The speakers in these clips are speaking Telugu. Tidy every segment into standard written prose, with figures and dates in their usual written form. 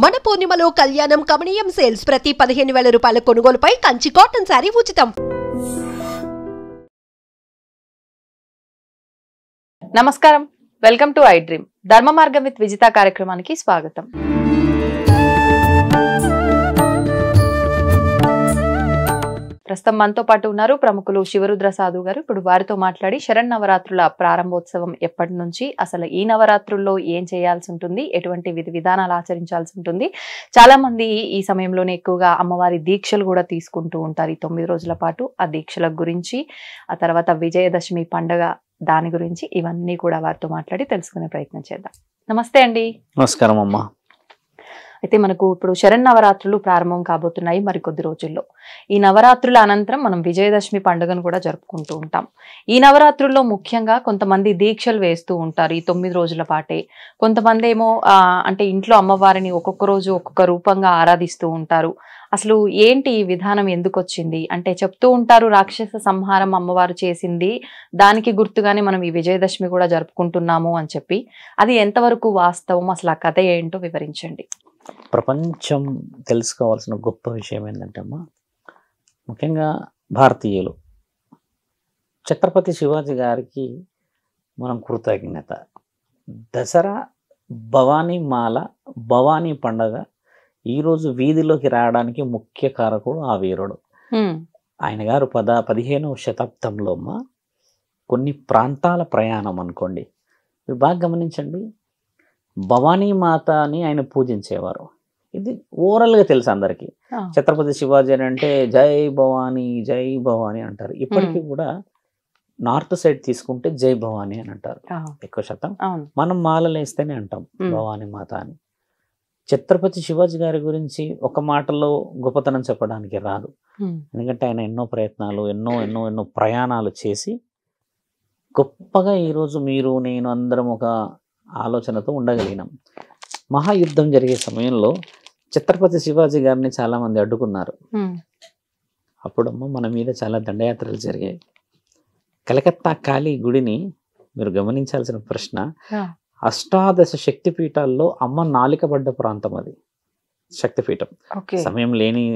మన పూర్ణిమలో కళ్యాణం కమనీయం సేల్స్ ప్రతి 15,000 రూపాయల కొనుగోలుపై కంచి కాటన్ సారీ ఉచితం. నమస్కారం, వెల్కమ్ టు ఐ డ్రీమ్. ధర్మ మార్గం విత్ విజిత కార్యక్రమానికి స్వాగతం. ప్రస్తుతం మనతో పాటు ఉన్నారు ప్రముఖులు శివరుద్ర సాధు గారు. ఇప్పుడు వారితో మాట్లాడి శరన్నవరాత్రుల ప్రారంభోత్సవం ఎప్పటి నుంచి, అసలు ఈ నవరాత్రుల్లో ఏం చేయాల్సి ఉంటుంది, ఎటువంటి విధి విధానాలు ఆచరించాల్సి ఉంటుంది, చాలా మంది ఈ సమయంలోనే ఎక్కువగా అమ్మవారి దీక్షలు కూడా తీసుకుంటూ ఉంటారు ఈ 9 రోజుల పాటు. ఆ దీక్షల గురించి, ఆ తర్వాత విజయదశమి పండుగ దాని గురించి, ఇవన్నీ కూడా వారితో మాట్లాడి తెలుసుకునే ప్రయత్నం చేద్దాం. నమస్తే అండి. నమస్కారం అమ్మా. అయితే మనకు ఇప్పుడు శరన్నవరాత్రులు ప్రారంభం కాబోతున్నాయి మరికొద్ది రోజుల్లో. ఈ నవరాత్రుల అనంతరం మనం విజయదశమి పండుగను కూడా జరుపుకుంటూ ఉంటాం. ఈ నవరాత్రుల్లో ముఖ్యంగా కొంతమంది దీక్షలు వేస్తూ ఉంటారు ఈ 9 రోజుల పాటే. కొంతమంది ఏమో అంటే ఇంట్లో అమ్మవారిని ఒక్కొక్క రోజు ఒక్కొక్క రూపంగా ఆరాధిస్తూ ఉంటారు. అసలు ఏంటి ఈ విధానం, ఎందుకు వచ్చింది అంటే చెప్తూ ఉంటారు రాక్షస సంహారం అమ్మవారు చేసింది, దానికి గుర్తుగానే మనం ఈ విజయదశమి కూడా జరుపుకుంటున్నాము అని చెప్పి. అది ఎంతవరకు వాస్తవం, అసలు ఆ కథ ఏంటో వివరించండి. ప్రపంచం తెలుసుకోవాల్సిన గొప్ప విషయం ఏంటంటే అమ్మా, ముఖ్యంగా భారతీయులు ఛత్రపతి శివాజీ గారికి మనం కృతజ్ఞత. దసరా భవానీ మాల, భవానీ పండగ ఈరోజు వీధిలోకి రావడానికి ముఖ్య కారకుడు ఆ వీరుడు. ఆయన గారు 15వ శతాబ్దంలో అమ్మా కొన్ని ప్రాంతాల ప్రయాణం అనుకోండి, మీరు బాగా గమనించండి, భవానీ మాత అని ఆయన పూజించేవారు. ఇది ఓవరాల్గా తెలుసు అందరికీ. ఛత్రపతి శివాజీ అని అంటే జై భవానీ జై భవానీ అంటారు. ఇప్పటికీ కూడా నార్త్ సైడ్ తీసుకుంటే జై భవానీ అని అంటారు ఎక్కువ శాతం. మనం మాలలు వేస్తేనే అంటాం భవానీ మాత అని. ఛత్రపతి శివాజీ గారి గురించి ఒక మాటలో గొప్పతనం చెప్పడానికి రాదు. ఎందుకంటే ఆయన ఎన్నో ప్రయత్నాలు, ఎన్నో ప్రయాణాలు చేసి గొప్పగా ఈరోజు మీరు నేను అందరం ఒక ఆలోచనతో ఉండగలిగినాం. మహాయుద్ధం జరిగే సమయంలో ఛత్రపతి శివాజీ గారిని చాలా మంది అడ్డుకున్నారు. అప్పుడమ్మ మన మీద చాలా దండయాత్రలు జరిగాయి. కలకత్తా కాళీ గుడిని మీరు గమనించాల్సిన ప్రశ్న, అష్టాదశ శక్తిపీఠాల్లో అమ్మ నాలికబడ్డ ప్రాంతం అది శక్తిపీఠం. సమయం లేని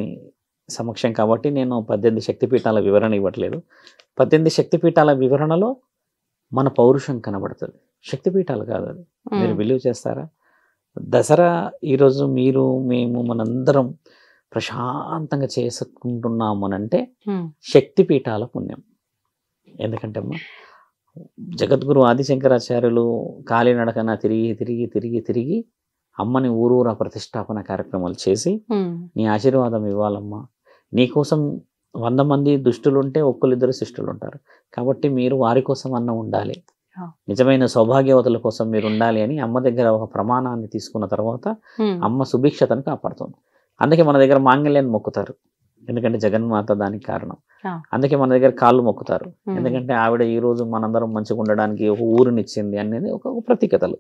సమక్షం కాబట్టి నేను 18 శక్తిపీఠాల వివరణ ఇవ్వట్లేదు. 18 శక్తిపీఠాల వివరణలో మన పౌరుషం కనబడుతుంది. శక్తిపీఠాలు కాదు అది. మీరు బిలీవ్ చేస్తారా? దసరా ఈరోజు మీరు మేము మనందరం ప్రశాంతంగా చేసుకుంటున్నాము అని అంటే శక్తిపీఠాల పుణ్యం. ఎందుకంటే అమ్మా జగద్గురు ఆదిశంకరాచార్యులు కాలినడకన తిరిగి అమ్మని ఊరూరా ప్రతిష్టాపన కార్యక్రమాలు చేసి నీ ఆశీర్వాదం ఇవ్వాలమ్మా, నీకోసం 100 మంది దుష్టులుంటే ఒక్కరిద్దరు శిష్టులు ఉంటారు, కాబట్టి మీరు వారి కోసం అన్న ఉండాలి, నిజమైన సౌభాగ్యవతుల కోసం మీరు ఉండాలి అని అమ్మ దగ్గర ఒక ప్రమాణాన్ని తీసుకున్న తర్వాత అమ్మ సుభిక్షతను కాపాడుతుంది. అందుకే మన దగ్గర మాంగళ్యాన్ని మొక్కుతారు, ఎందుకంటే జగన్మాత దానికి కారణం. అందుకే మన దగ్గర కాళ్ళు మొక్కుతారు, ఎందుకంటే ఆవిడ ఈ రోజు మనందరం మంచిగా ఉండడానికి ఒక ఊరినిచ్చింది అనేది ఒక ప్రతీకతలు.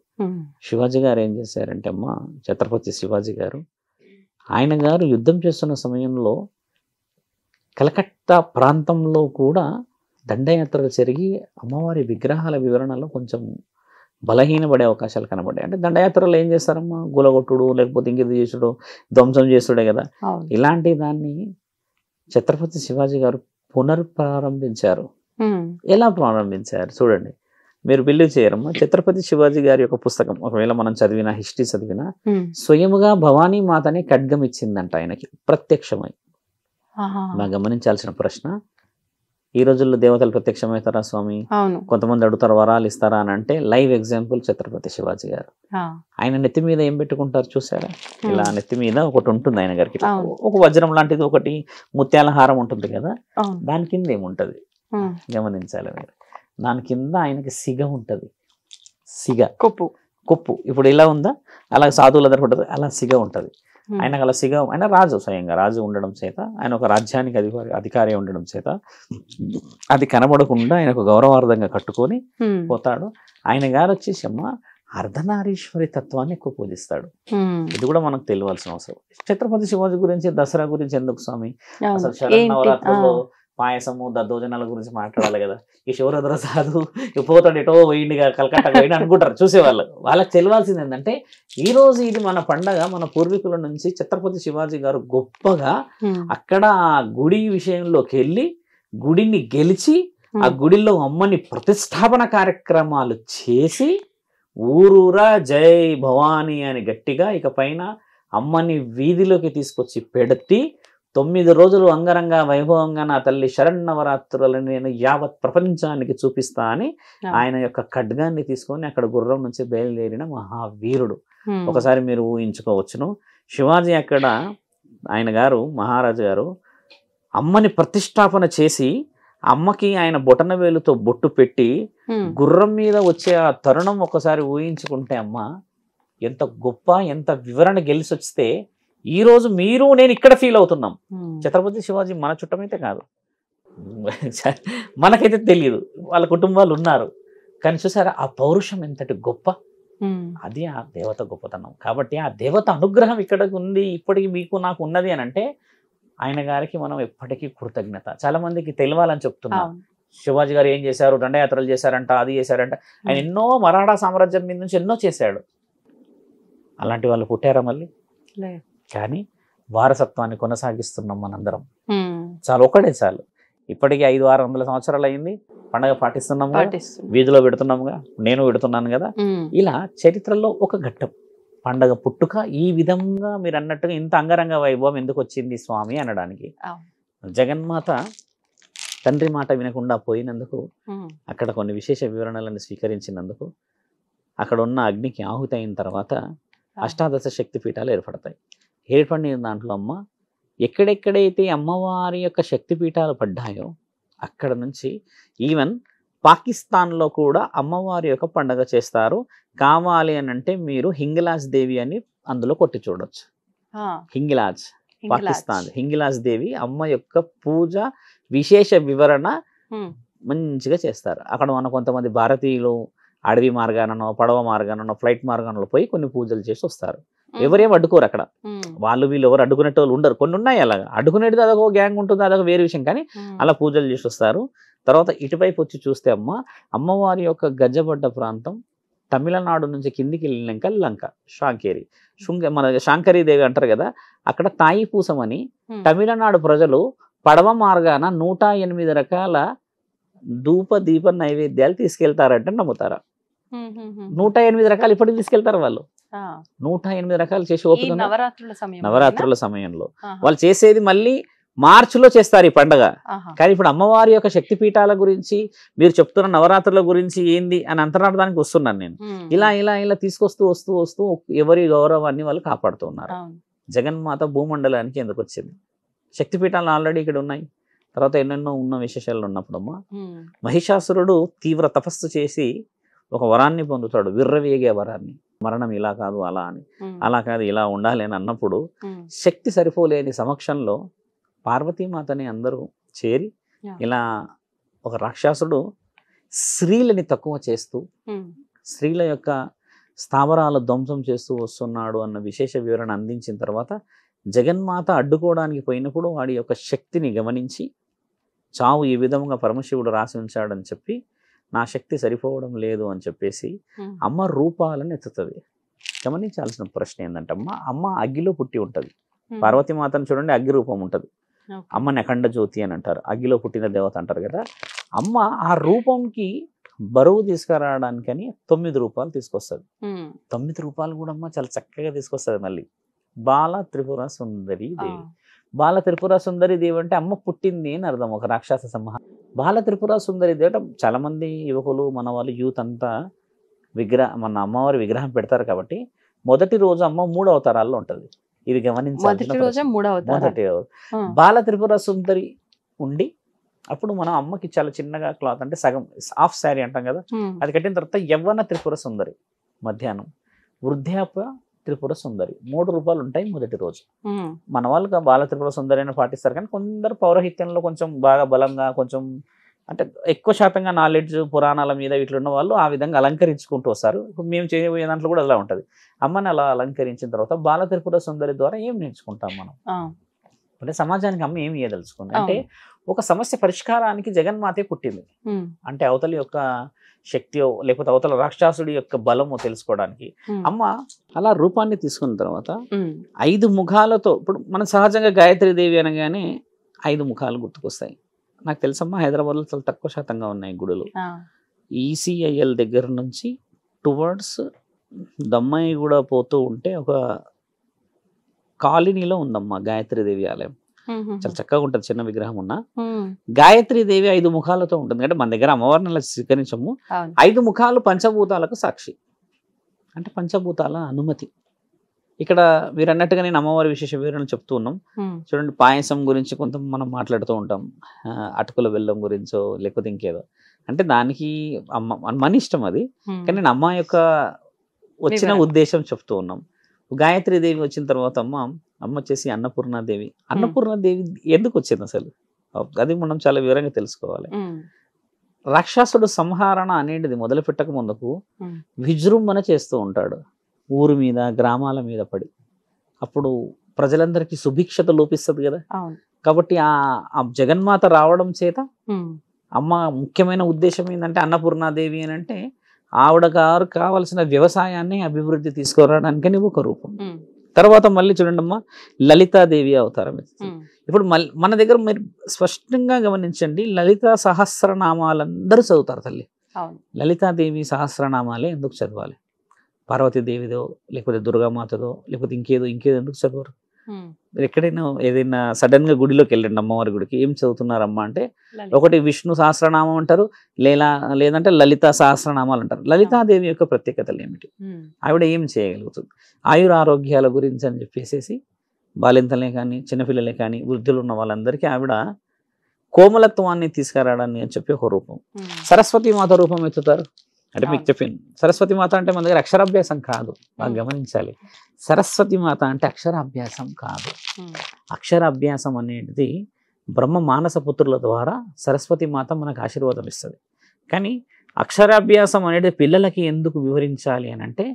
శివాజీ గారు ఏం చేశారంటే అమ్మ, ఛత్రపతి శివాజీ గారు ఆయన గారు యుద్ధం చేస్తున్న సమయంలో కలకత్తా ప్రాంతంలో కూడా దండయాత్రలు జరిగి అమ్మవారి విగ్రహాల వివరణలో కొంచెం బలహీనపడే అవకాశాలు కనబడ్డాయి. అంటే దండయాత్రలు ఏం చేస్తారమ్మా, గులగొట్టుడు లేకపోతే ఇంకేది చేసుడు, ధ్వంసం చేసుడే కదా. ఇలాంటి దాన్ని ఛత్రపతి శివాజీ గారు పునర్ప్రారంభించారు. ఎలా ప్రారంభించారు చూడండి, మీరు బిలీవ్ చేయరమ్మా. ఛత్రపతి శివాజీ గారి యొక్క పుస్తకం ఒకవేళ మనం చదివినా, హిస్టరీ చదివినా, స్వయముగా భవానీ మాతని ఖడ్గం ఇచ్చిందంట ఆయనకి ప్రత్యక్షమై. మనం గమనించాల్సిన ప్రశ్న, ఈ రోజుల్లో దేవతలు ప్రత్యక్షమవుతారా స్వామి? కొంతమంది అడుగుతారు వరాలు ఇస్తారా అని అంటే, లైవ్ ఎగ్జాంపుల్ ఛత్రపతి శివాజీ గారు. ఆయన నెత్తి మీద ఏం పెట్టుకుంటారు చూసారా? ఇలా నెత్తి మీద ఒకటి ఉంటుంది ఆయన గారికి, ఒక వజ్రం లాంటిది, ఒకటి ముత్యాల హారం ఉంటుంది కదా, దాని కింద ఏముంటది గమనించాలి మీరు. దాని కింద ఆయనకి సిగ ఉంటది, సిగ కొప్పు. ఇప్పుడు ఇలా ఉందా, అలా సాధువుల దగ్గర ఉంటుంది, అలా సిగ ఉంటది. ఆయనకు అలా సిగ, ఆయన రాజు, స్వయంగా రాజు ఉండడం చేత, ఆయన ఒక రాజ్యానికి అధికారి ఉండడం చేత అది కనబడకుండా ఆయన ఒక గౌరవార్థంగా కట్టుకొని పోతాడు. ఆయన గారు వచ్చేసి అమ్మ అర్ధనారీశ్వరి తత్వాన్ని ఎక్కువ పూజిస్తాడు. ఇది కూడా మనకు తెలియాల్సిన అవసరం. ఛత్రపతి శివాజీ గురించి, దసరా గురించి ఎందుకు స్వామి? అసలు శరన్నవరాత్రుల్లో పాయసము దద్దోజనాల గురించి మాట్లాడాలి కదా, ఈ శివరుద్ర సాధు పోతాడు ఎటో పోయిండిగా కలకట్టాకు పోయిండి అనుకుంటారు చూసేవాళ్ళు. వాళ్ళకి తెలియాల్సింది ఏంటంటే ఈ రోజు ఇది మన పండగ, మన పూర్వీకుల నుంచి ఛత్రపతి శివాజీ గారు గొప్పగా అక్కడ ఆ గుడి విషయంలోకి వెళ్ళి గుడిని గెలిచి ఆ గుడిలో అమ్మని ప్రతిష్టాపన కార్యక్రమాలు చేసి ఊరూరా జై భవానీ అని గట్టిగా ఇక పైన అమ్మని వీధిలోకి తీసుకొచ్చి పెడితే 9 రోజులు అంగరంగ వైభవంగా నా తల్లి శరన్నవరాత్రులను నేను యావత్ ప్రపంచానికి చూపిస్తా అని ఆయన యొక్క ఖడ్గాన్ని తీసుకొని అక్కడ గుర్రం నుంచి బయలుదేరిన మహావీరుడు. ఒకసారి మీరు ఊహించుకోవచ్చును, శివాజీ అక్కడ ఆయన గారు మహారాజు గారు అమ్మని ప్రతిష్టాపన చేసి అమ్మకి ఆయన బొటన వేలుతో బొట్టు పెట్టి గుర్రం మీద వచ్చే ఆ తరుణం ఒకసారి ఊహించుకుంటే అమ్మ ఎంత గొప్ప, ఎంత వివరణ గెలిచి వస్తే ఈ రోజు మీరు నేను ఇక్కడ ఫీల్ అవుతున్నాం. ఛత్రపతి శివాజీ మన చుట్టమైతే కాదు, మనకైతే తెలియదు, వాళ్ళ కుటుంబాలు ఉన్నారు, కానీ చూసారా ఆ పౌరుషం ఎంతటి గొప్ప, అది ఆ దేవత గొప్పతనం. కాబట్టి ఆ దేవత అనుగ్రహం ఇక్కడ ఉంది, ఇప్పటికి మీకు నాకు ఉన్నది అని అంటే ఆయన గారికి మనం ఎప్పటికీ కృతజ్ఞత. చాలా మందికి తెలియాలని చెప్తున్నాం, శివాజీ గారు ఏం చేశారు, దండయాత్రలు చేశారంట, అది చేశారంట. ఆయన ఎన్నో మరాఠా సామ్రాజ్యం మీద నుంచి ఎన్నో చేశాడు. అలాంటి వాళ్ళు పుట్టారా మళ్ళీ? కానీ వారసత్వాన్ని కొనసాగిస్తున్నాం మనందరం. చాలు, ఒకటే చాలు. ఇప్పటికీ 500-600 సంవత్సరాలు అయింది, పండగ పాటిస్తున్నాము, వీధిలో పెడుతున్నాముగా, నేను పెడుతున్నాను కదా. ఇలా చరిత్రలో ఒక ఘట్టం పండగ పుట్టుక. ఈ విధంగా మీరు అన్నట్టుగా ఇంత అంగరంగ వైభవం ఎందుకు వచ్చింది స్వామి అనడానికి, జగన్మాత తండ్రి మాట వినకుండా పోయినందుకు, అక్కడ కొన్ని విశేష వివరణలను స్వీకరించినందుకు, అక్కడ ఉన్న అగ్నికి ఆహుతి అయిన తర్వాత అష్టాదశ శక్తి పీఠాలు ఏర్పడతాయి. ఏర్పడిన దాంట్లో అమ్మ ఎక్కడెక్కడైతే అమ్మవారి యొక్క శక్తి పీఠాలు పడ్డాయో అక్కడ నుంచి ఈవెన్ పాకిస్తాన్లో కూడా అమ్మవారి యొక్క పండగ చేస్తారు. కావాలి అని అంటే మీరు హింగిలాజ్ దేవి అని అందులో కొట్టి చూడొచ్చు. హింగిలాజ్ పాకిస్తాన్, హింగిలాజ్ దేవి అమ్మ యొక్క పూజ విశేష వివరణ మంచిగా చేస్తారు. అక్కడ మన కొంతమంది భారతీయులు అడవి మార్గానో పడవ మార్గానో ఫ్లైట్ మార్గానో పోయి కొన్ని పూజలు చేసి వస్తారు. ఎవరేం అడ్డుకోరు అక్కడ, వాళ్ళు వీళ్ళు ఎవరు అడ్డుకునేట వాళ్ళు ఉండరు. కొన్ని ఉన్నాయి అలాగా, అడ్డుకునేది అదొక గ్యాంగ్ ఉంటుంది, అదొక వేరే విషయం, కానీ అలా పూజలు చేసి వస్తారు. తర్వాత ఇటువైపు వచ్చి చూస్తే అమ్మవారి యొక్క గజ్జబడ్డ ప్రాంతం తమిళనాడు నుంచి కిందికి వెళ్ళినాక లంక, శాంకేరి, మన శాంకరీదేవి అంటారు కదా, అక్కడ తాయి పూసం అని తమిళనాడు ప్రజలు పడవ మార్గాన 108 రకాల ధూప దీప నైవేద్యాలు తీసుకెళ్తారంటే నమ్ముతారా? 108 రకాలు ఇప్పటికి తీసుకెళ్తారు వాళ్ళు. 108 రకాలు చేసి ఓపిక నవరాత్రుల సమయంలో వాళ్ళు చేసేది మళ్ళీ మార్చిలో చేస్తారు ఈ పండగ. కానీ ఇప్పుడు అమ్మవారి యొక్క శక్తి పీఠాల గురించి మీరు చెప్తున్న నవరాత్రుల గురించి ఏంది అని అంతరార్థానికి వస్తున్నాను నేను. ఇలా ఇలా ఇలా తీసుకొస్తూ వస్తూ వస్తూ ఎవరి గౌరవాన్ని వాళ్ళు కాపాడుతున్నారు. జగన్మాత భూమండలానికి ఎందుకు వచ్చింది? శక్తి పీఠాలు ఆల్రెడీ ఇక్కడ ఉన్నాయి, తర్వాత ఎన్నెన్నో ఉన్న విశేషాలు ఉన్నప్పుడమ్మా మహిషాసురుడు తీవ్ర తపస్సు చేసి ఒక వరాన్ని పొందుతాడు, విర్రవేగే వరాన్ని. మరణం ఇలా కాదు అలా అని, అలా కాదు ఇలా ఉండాలి అని అన్నప్పుడు శక్తి సరిపోలేని సమక్షంలో పార్వతీమాతని అందరూ చేరి ఇలా ఒక రాక్షసుడు స్త్రీలని తక్కువ చేస్తూ స్త్రీల యొక్క స్థావరాల ధ్వంసం చేస్తూ వస్తున్నాడు అన్న విశేష వివరణ అందించిన తర్వాత జగన్మాత అడ్డుకోవడానికి పోయినప్పుడు వాడి యొక్క శక్తిని గమనించి చావు ఈ విధంగా పరమశివుడు రాసి ఉంచాడని చెప్పి నా శక్తి సరిపోవడం లేదు అని చెప్పేసి అమ్మ రూపాలను ఎత్తుతుంది. గమనించాల్సిన ప్రశ్న ఏంటంటే అమ్మ అగ్గిలో పుట్టి ఉంటుంది. పార్వతీమాతను చూడండి, అగ్గి రూపం ఉంటుంది. అమ్మని అఖండ జ్యోతి అని అంటారు, అగ్గిలో పుట్టిన దేవత అంటారు కదా. అమ్మ ఆ రూపంకి బరువు తీసుకురావడానికని 9 రూపాలు తీసుకొస్తుంది. 9 రూపాలు కూడా అమ్మ చాలా చక్కగా తీసుకొస్తుంది. మళ్ళీ బాల త్రిపుర సుందరి దేవి. బాల త్రిపుర సుందరి దేవి అంటే అమ్మ పుట్టింది అని అర్థం, ఒక రాక్షస సంహారం. బాల త్రిపుర సుందరి దేవి అంటే చాలా మంది యువకులు మన వాళ్ళు యూత్ అంతా మన అమ్మవారి విగ్రహం పెడతారు కాబట్టి మొదటి రోజు అమ్మ 3 అవతారాల్లో ఉంటుంది. ఇది గమనించాలి. మొదటి బాల త్రిపుర సుందరి ఉండి అప్పుడు మనం అమ్మకి చాలా చిన్నగా క్లాత్ అంటే సగం హాఫ్ శారీ అంటాం కదా, అది కట్టిన తర్వాత యవ్వన త్రిపుర సుందరి మధ్యాహ్నం, వృద్ధాప్య త్రిపుర సుందరి 3 రూపాలు ఉంటాయి మొదటి రోజు. మన వాళ్ళు బాల త్రిపుర సుందరి అని పాటిస్తారు, కానీ కొందరు పౌరహిత్యంలో కొంచెం బాగా బలంగా కొంచెం అంటే ఎక్కువ శాతంగా నాలెడ్జ్ పురాణాల మీద ఇట్లున్న వాళ్ళు ఆ విధంగా అలంకరించుకుంటూ వస్తారు. ఇప్పుడు మేము చేయబోయే దాంట్లో కూడా అలా ఉంటుంది. అమ్మని అలా అలంకరించిన తర్వాత బాల త్రిపుర సుందరి ద్వారా ఏం నేర్చుకుంటాం మనం? అంటే సమాజానికి అమ్మ ఏమి ఇవ్వదలుచుకుంది అంటే ఒక సమస్య పరిష్కారానికి జగన్మాతే పుట్టింది. అంటే అవతలి యొక్క శక్తియో లేకపోతే అవతల రాక్షసుడి యొక్క బలమో తెలుసుకోవడానికి అమ్మ అలా రూపాన్ని తీసుకున్న తర్వాత 5 ముఖాలతో, ఇప్పుడు మనం సహజంగా గాయత్రీ దేవి అనగానే 5 ముఖాలు గుర్తుకొస్తాయి. నాకు తెలుసమ్మా హైదరాబాద్లో చాలా తక్కువ శాతంగా ఉన్నాయి గుడులు. ఈసీఐఎల్ దగ్గర నుంచి టువర్డ్స్ దమ్మాయి కూడా పోతూ ఉంటే ఒక కాలనీలో ఉందమ్మా గాయత్రీ దేవి ఆలయం. చాలా చక్కగా ఉంటుంది, చిన్న విగ్రహం ఉన్న గాయత్రీ దేవి 5 ముఖాలతో ఉంటుంది. అంటే మన దగ్గర అమ్మవారిని అలా స్వీకరించము. 5 ముఖాలు పంచభూతాలకు సాక్షి, అంటే పంచభూతాల అనుమతి. ఇక్కడ మీరు అన్నట్టుగా నేను అమ్మవారి విశేష వివరణ చెప్తూ ఉన్నాం. చూడండి, పాయసం గురించి కొంత మనం మాట్లాడుతూ ఉంటాం, అటుకుల బెల్లం గురించో లేకపోతే ఇంకేదో. అంటే దానికి మన ఇష్టం అది, కానీ నేను అమ్మ యొక్క వచ్చిన ఉద్దేశం చెప్తూ ఉన్నాం. గాయత్రీ దేవి వచ్చిన తర్వాత అమ్మ వచ్చేసి అన్నపూర్ణాదేవి. అన్నపూర్ణాదేవి ఎందుకు వచ్చింది అసలు, అది మనం చాలా వివరంగా తెలుసుకోవాలి. రాక్షసుడు సంహరణ అనేది మొదలు పెట్టక ముందుకు విజృంభణ చేస్తూ ఉంటాడు ఊరు మీద, గ్రామాల మీద పడి. అప్పుడు ప్రజలందరికీ సుభిక్షత లోపిస్తుంది కదా. కాబట్టి ఆ జగన్మాత రావడం చేత అమ్మ ముఖ్యమైన ఉద్దేశం ఏంటంటే అన్నపూర్ణాదేవి అని అంటే ఆవిడ గారు కావలసిన వ్యవసాయాన్ని అభివృద్ధి తీసుకురావడానికని ఒక రూపం. తర్వాత మళ్ళీ చూడండి అమ్మ లలితాదేవి అవతారం. ఇప్పుడు మన దగ్గర మీరు స్పష్టంగా గమనించండి, లలితా సహస్రనామాలందరూ చదువుతారు తల్లి. లలితాదేవి సహస్రనామాలే ఎందుకు చదవాలి? పార్వతీదేవిదో లేకపోతే దుర్గామాతదో లేకపోతే ఇంకేదో ఎందుకు చదవరు? మీరు ఎక్కడైనా ఏదైనా సడన్ గా గుడిలోకి వెళ్ళండి, అమ్మవారి గుడికి, ఏం చదువుతున్నారమ్మా అంటే ఒకటి విష్ణు సహస్రనామం అంటారు, లేదంటే లలితా సహస్రనామాలు అంటారు. లలితాదేవి యొక్క ప్రత్యేకతలు ఏమిటి, ఆవిడ ఏం చేయగలుగుతుంది, ఆయురారోగ్యాల గురించి అని చెప్పేసి బాలింతలే కానీ చిన్నపిల్లలే కానీ వృద్ధులు ఉన్న వాళ్ళందరికీ ఆవిడ కోమలత్వాన్ని తీసుకురావడాన్ని అని చెప్పి ఒక రూపం. సరస్వతి మాత రూపం ఎత్తుతారు. అంటే మీకు చెప్పాను, సరస్వతి మాత అంటే మన దగ్గర అక్షరాభ్యాసం కాదు, బాగా గమనించాలి. సరస్వతి మాత అంటే అక్షరాభ్యాసం కాదు. అక్షరాభ్యాసం అనేది బ్రహ్మ మానస పుత్రుల ద్వారా సరస్వతి మాత మనకు ఆశీర్వాదం ఇస్తుంది. కానీ అక్షరాభ్యాసం అనేది పిల్లలకి ఎందుకు వివరించాలి అని అంటే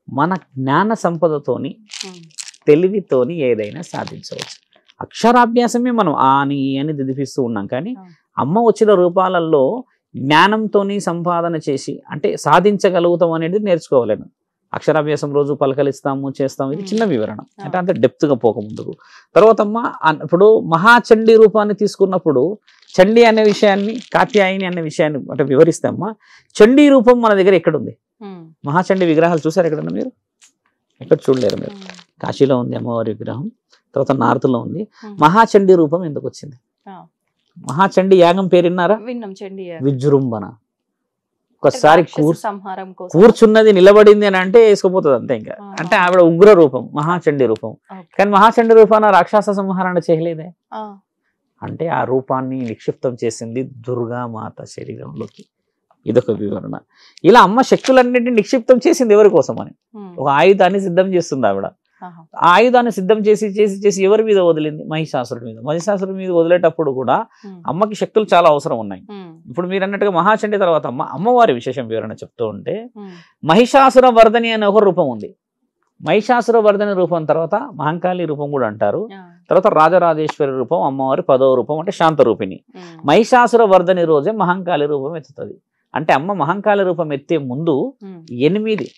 మన జ్ఞాన సంపదతోని తెలివితోని ఏదైనా సాధించవచ్చు. అక్షరాభ్యాసమే మనం అని దిదిపిస్తూ ఉన్నాం, కానీ అమ్మ వచ్చిన రూపాలలో జ్ఞానంతోని సంపాదన చేసి అంటే సాధించగలుగుతాం అనేది నేర్చుకోవాలను. అక్షరాభ్యాసం రోజు పలకలిస్తాము చేస్తాము, ఇది చిన్న వివరణ, అంటే అంత డెప్త్గా పోక ముందుకు. తర్వాత ఇప్పుడు మహాచండీ రూపాన్ని తీసుకున్నప్పుడు చండీ అనే విషయాన్ని, కాత్యాయని అనే విషయాన్ని అంటే వివరిస్తామా. చండీ రూపం మన దగ్గర ఎక్కడుంది? మహాచండీ విగ్రహాలు చూసారు ఎక్కడన్నా మీరు? ఎక్కడ చూడలేరు మీరు. కాశీలో ఉంది అమ్మవారి విగ్రహం, తర్వాత నార్త్లో ఉంది. మహాచండీ రూపం ఎందుకు వచ్చింది? మహాచండీ యాగం పేరున్నారా? విజృంభణ. ఒకసారి కూర్చున్నది నిలబడింది అని అంటే వేసుకుపోతుంది అంతే. ఇంకా అంటే ఆవిడ ఉగ్ర రూపం, మహాచండీ రూపం. కానీ మహాచండీ రూపాన రాక్షస సంహారణ చేయలేదే, అంటే ఆ రూపాన్ని నిక్షిప్తం చేసింది దుర్గామాత శరీరంలోకి. ఇదొక వివరణ. ఇలా అమ్మ శక్తులన్నింటినీ నిక్షిప్తం చేసింది ఎవరి కోసం అని, ఒక ఆయుధాన్ని సిద్ధం చేస్తుంది ఆవిడ. ఆ ఆయుధాన్ని సిద్ధం చేసి చేసి చేసి ఎవరి మీద వదిలింది? మహిషాసురుడి మీద. మహిషాసురుడి మీద వదిలేటప్పుడు కూడా అమ్మకి శక్తులు చాలా అవసరం ఉన్నాయి. ఇప్పుడు మీరు అన్నట్టుగా మహాచండీ తర్వాత అమ్మవారి విశేషం వివరణ చెప్తూ ఉంటే మహిషాసుర వర్ధని అనే ఒక రూపం ఉంది. మహిషాసుర వర్ధని రూపం తర్వాత మహంకాళి రూపం కూడా అంటారు. తర్వాత రాజరాజేశ్వరి రూపం అమ్మవారి 10వ రూపం, అంటే శాంత రూపిణి. మహిషాసుర వర్ధని రోజే మహంకాళి రూపం ఎత్తుతుంది. అంటే అమ్మ మహంకాళి రూపం ఎత్తే ముందు 8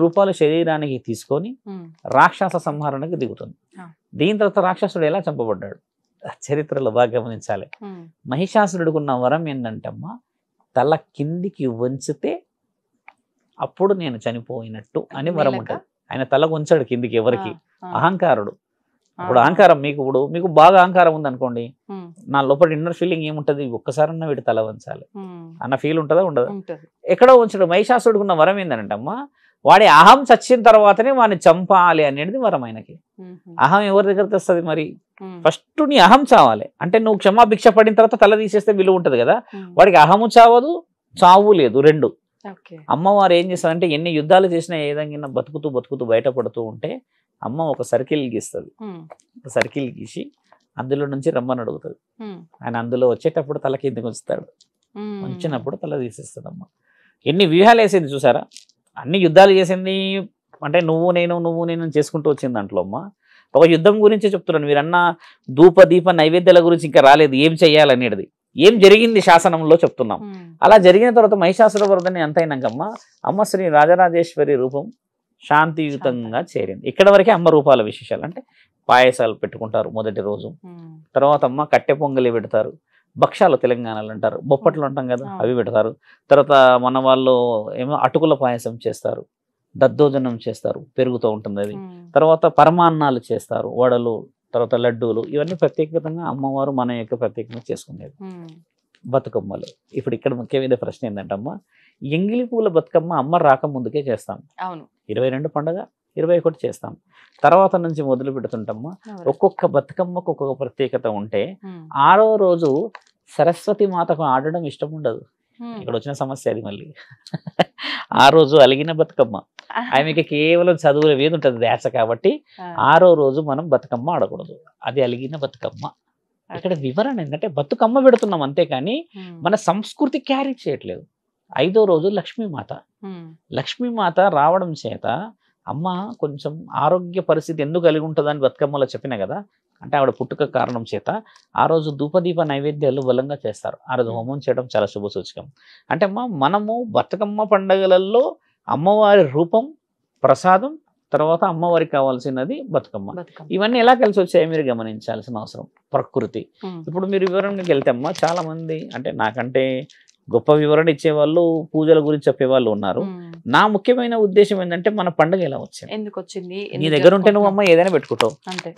రూపాయల శరీరానికి తీసుకొని రాక్షస సంహారణకి దిగుతుంది. దీని తర్వాత రాక్షసుడు ఎలా చంపబడ్డాడు చరిత్రలో బాగా గమనించాలి. మహిషాసురుడికి ఉన్న వరం ఏంటంటే అమ్మ తల కిందికి వంచితే అప్పుడు నేను చనిపోయినట్టు అని వరం ఉంటుంది. ఆయన తల వంచాడు కిందికి ఎవరికి? అహంకారుడు. ఇప్పుడు అహంకారం మీకు బాగా అహంకారం ఉంది అనుకోండి, నా లోపల ఇన్నర్ ఫీలింగ్ ఏముంటది? ఒక్కసారన్నా వీడి తల వంచాలి అన్న ఫీల్ ఉంటుందా? ఉండదు. ఎక్కడో ఉంచడు. మహిషాసుడికి ఉన్న వరం ఏంటంటే అమ్మ వాడి అహం చచ్చిన తర్వాతనే వాడిని చంపాలి అనేది వరం ఆయనకి. అహం ఎవరి దగ్గర తెస్తుంది మరి? ఫస్ట్ నీ అహం చావాలి. అంటే నువ్వు క్షమాభిక్ష పడిన తర్వాత తల తీసేస్తే విలువ ఉంటది కదా. వాడికి అహము చావదు, చావు లేదు, రెండు. అమ్మవారు ఏం చేస్తారంటే ఎన్ని యుద్ధాలు చేసినా ఏ విధంగా బతుకుతూ బయటపడుతూ ఉంటే అమ్మ ఒక సర్కిల్ గీస్తుంది. సర్కిల్ గీసి అందులో నుంచి రమ్మని అడుగుతుంది. ఆయన అందులో వచ్చేటప్పుడు తల కిందకి ఉంచుతాడు, ఉంచినప్పుడు తల తీసేస్తుంది. అమ్మ ఎన్ని వ్యూహాలు వేసింది చూసారా? అన్ని యుద్ధాలు చేసింది. అంటే నువ్వు నేను చేసుకుంటూ వచ్చింది దాంట్లో అమ్మ. ఒక యుద్ధం గురించి చెప్తున్నాను. మీరన్న ధూప దీప నైవేద్యాల గురించి ఇంకా రాలేదు, ఏం చెయ్యాలనేది ఏం జరిగింది శాసనంలో చెప్తున్నాం. అలా జరిగిన తర్వాత మహిషాసుర వరదని అంతైనాకమ్మ అమ్మ శ్రీ రాజరాజేశ్వరి రూపం శాంతియుతంగా చేరింది. ఇక్కడ వరకే అమ్మ రూపాల విశేషాలు. అంటే పాయసాలు పెట్టుకుంటారు మొదటి రోజు, తర్వాత అమ్మ కట్టె పొంగలి పెడతారు, భక్షాలు తెలంగాణలో అంటారు, బొప్పట్లు అంటాం కదా అవి పెడతారు. తర్వాత మన వాళ్ళు ఏమో అటుకుల పాయసం చేస్తారు, దద్దోజనం చేస్తారు, పెరుగుతూ ఉంటుంది అది. తర్వాత పరమాన్నాలు చేస్తారు, వడలు, తర్వాత లడ్డూలు, ఇవన్నీ ప్రత్యేకంగా అమ్మవారు మన యొక్క ప్రత్యేకంగా చేసుకునేది. బతుకమ్మలు ఇప్పుడు ఇక్కడ ముఖ్యమైన ప్రశ్న ఏంటంటే అమ్మ ఎంగిలి పూల బతుకమ్మ అమ్మ రాకముందుకే చేస్తాం. 22 పండుగ 21 చేస్తాం. తర్వాత నుంచి మొదలు పెడుతుంటమ్మా. ఒక్కొక్క బతుకమ్మకు ఒక్కొక్క ప్రత్యేకత ఉంటే 6వ రోజు సరస్వతి మాతకు ఆడడం ఇష్టం ఉండదు. ఇక్కడ వచ్చిన సమస్య అది. మళ్ళీ ఆ రోజు అలిగిన బతుకమ్మ, ఆమెకి కేవలం చదువుల మీద ఉంటుంది ధ్యాస. కాబట్టి 6వ రోజు మనం బతుకమ్మ ఆడకూడదు, అది అలిగిన బతుకమ్మ. ఇక్కడ వివరణ ఏంటంటే బతుకమ్మ పెడుతున్నాం అంతేకాని మన సంస్కృతి క్యారీ చేయట్లేదు. 5వ రోజు లక్ష్మీమాత. లక్ష్మీమాత రావడం చేత అమ్మ కొంచెం ఆరోగ్య పరిస్థితి ఎందుకు కలిగి ఉంటుందని బతుకమ్మలో చెప్పిన కదా, అంటే ఆవిడ పుట్టుక కారణం చేత ఆ రోజు ధూపదీప నైవేద్యాలు బలంగా చేస్తారు. ఆ రోజు హోమం చేయడం చాలా శుభ సూచకం. అంటే అమ్మ మనము బతుకమ్మ పండుగలలో అమ్మవారి రూపం, ప్రసాదం, తర్వాత అమ్మవారికి కావాల్సినది బతుకమ్మ. ఇవన్నీ ఎలా కలిసి వచ్చాయో మీరు గమనించాల్సిన అవసరం. ప్రకృతి ఇప్పుడు మీరు వివరణకి వెళ్తే అమ్మ చాలా మంది అంటే నాకంటే గొప్ప వివరణ ఇచ్చేవాళ్ళు, పూజల గురించి చెప్పేవాళ్ళు ఉన్నారు. నా ముఖ్యమైన ఉద్దేశం ఏంటంటే మన పండుగ ఎలా వచ్చింది, ఎందుకు వచ్చింది. నీ దగ్గర ఉంటే నువ్వు అమ్మ ఏదైనా పెట్టుకుంటావు,